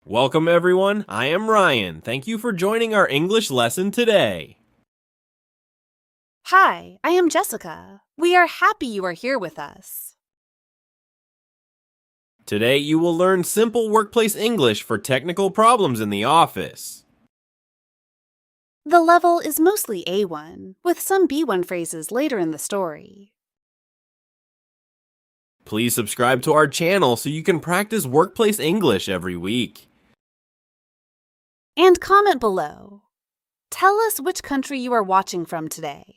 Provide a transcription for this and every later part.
Welcome everyone, I am Ryan. Thank you for joining our English lesson today. Hi, I am Jessica. We are happy you are here with us. Today you will learn simple workplace English for technical problems in the office. The level is mostly A1, with some B1 phrases later in the story. Please subscribe to our channel so you can practice workplace English every week. And comment below. Tell us which country you are watching from today.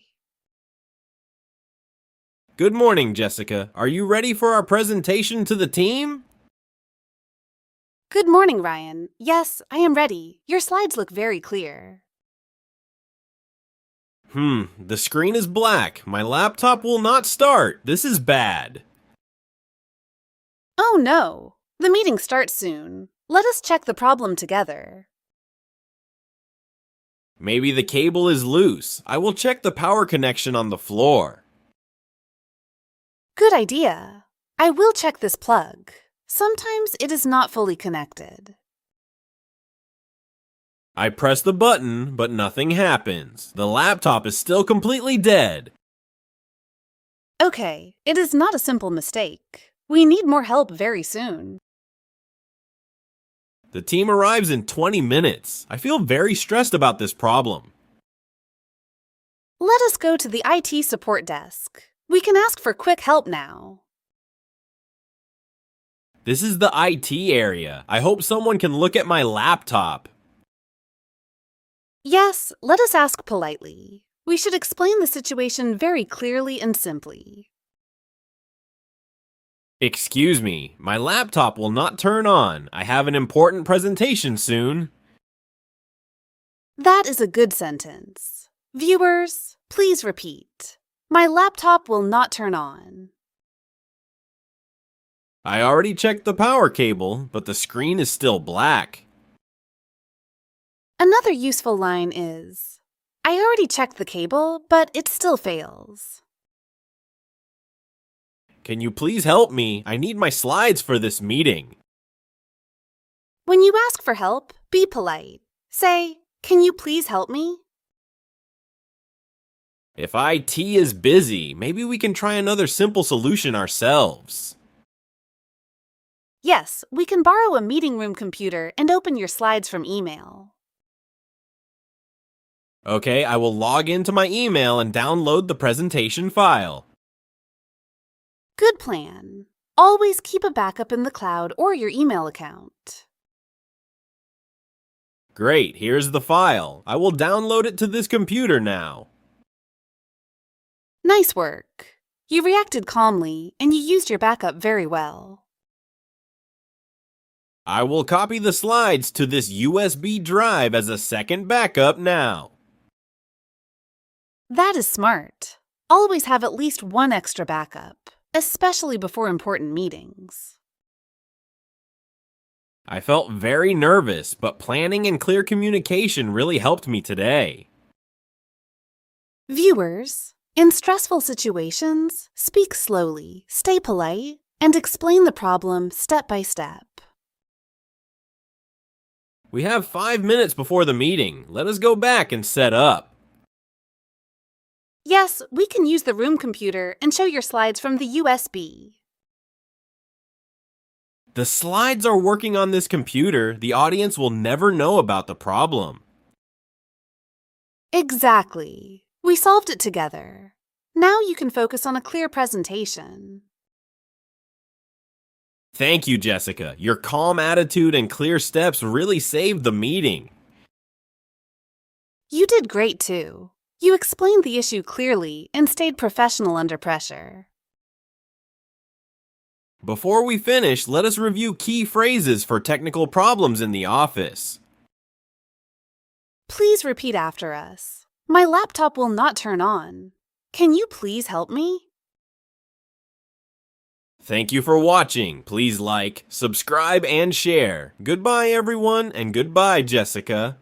Good morning, Jessica. Are you ready for our presentation to the team? Good morning, Ryan. Yes, I am ready. Your slides look very clear. The screen is black. My laptop will not start. This is bad. Oh no! The meeting starts soon. Let us check the problem together. Maybe the cable is loose. I will check the power connection on the floor. Good idea. I will check this plug. Sometimes it is not fully connected. I press the button, but nothing happens. The laptop is still completely dead. Okay, it is not a simple mistake. We need more help very soon. The team arrives in 20 minutes. I feel very stressed about this problem. Let us go to the IT support desk. We can ask for quick help now. This is the IT area. I hope someone can look at my laptop. Yes, let us ask politely. We should explain the situation very clearly and simply. Excuse me, my laptop will not turn on. I have an important presentation soon. That is a good sentence. Viewers, please repeat. My laptop will not turn on. I already checked the power cable, but the screen is still black. Another useful line is, I already checked the cable, but it still fails. Can you please help me? I need my slides for this meeting. When you ask for help, be polite. Say, can you please help me? If IT is busy, maybe we can try another simple solution ourselves. Yes, we can borrow a meeting room computer and open your slides from email. Okay, I will log into my email and download the presentation file. Good plan. Always keep a backup in the cloud or your email account. Great, here's the file. I will download it to this computer now. Nice work. You reacted calmly and you used your backup very well. I will copy the slides to this USB drive as a second backup now. That is smart. Always have at least one extra backup, especially before important meetings. I felt very nervous, but planning and clear communication really helped me today. Viewers, in stressful situations, speak slowly, stay polite, and explain the problem step by step. We have 5 minutes before the meeting. Let us go back and set up. Yes, we can use the room computer and show your slides from the USB. The slides are working on this computer. The audience will never know about the problem. Exactly. We solved it together. Now you can focus on a clear presentation. Thank you, Jessica. Your calm attitude and clear steps really saved the meeting. You did great too. You explained the issue clearly and stayed professional under pressure. Before we finish, let us review key phrases for technical problems in the office. Please repeat after us. My laptop will not turn on. Can you please help me? Thank you for watching. Please like, subscribe, and share. Goodbye, everyone, and goodbye, Jessica.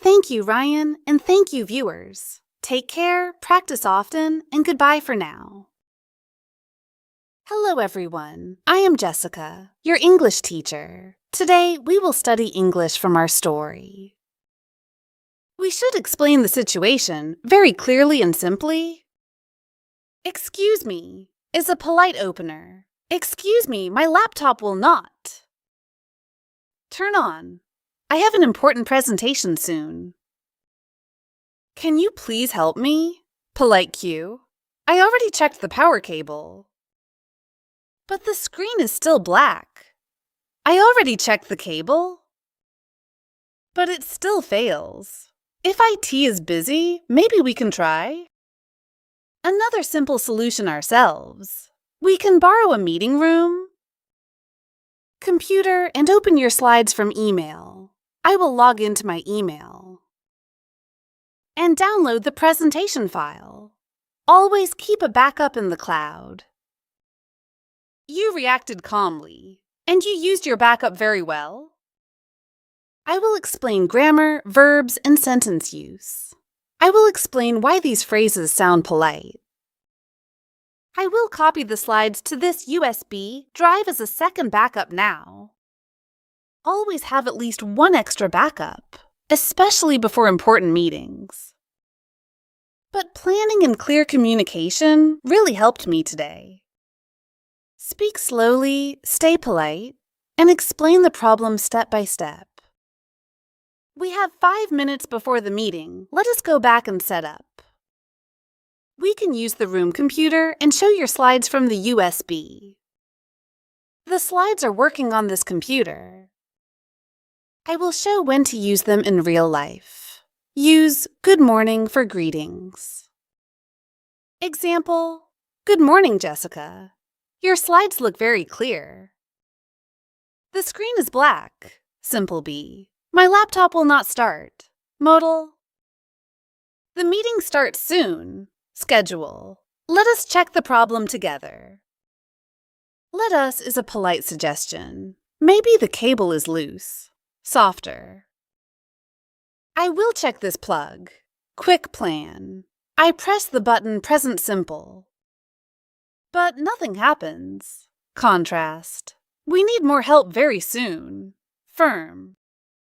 Thank you, Ryan, and thank you, viewers. Take care, practice often, and goodbye for now. Hello, everyone. I am Jessica, your English teacher. Today, we will study English from our story. We should explain the situation very clearly and simply. Excuse me is a polite opener. Excuse me, my laptop will not. Turn on. I have an important presentation soon. Can you please help me? Polite cue. I already checked the power cable. But the screen is still black. I already checked the cable. But it still fails. If IT is busy, maybe we can try. Another simple solution ourselves. We can borrow a meeting room, computer, and open your slides from email. I will log into my email. And download the presentation file. Always keep a backup in the cloud. You reacted calmly, and you used your backup very well. I will explain grammar, verbs, and sentence use. I will explain why these phrases sound polite. I will copy the slides to this USB drive as a second backup now. Always have at least one extra backup, especially before important meetings. But planning and clear communication really helped me today. Speak slowly, stay polite, and explain the problem step by step. We have 5 minutes before the meeting. Let us go back and set up. We can use the room computer and show your slides from the USB. The slides are working on this computer. I will show when to use them in real life. Use good morning for greetings. Example, good morning, Jessica. Your slides look very clear. The screen is black. Simple B. My laptop will not start. Modal. The meeting starts soon. Schedule. Let us check the problem together. Let us is a polite suggestion. Maybe the cable is loose. Softer. I will check this plug. Quick plan. I press the button present simple. But nothing happens. Contrast. We need more help very soon. Firm.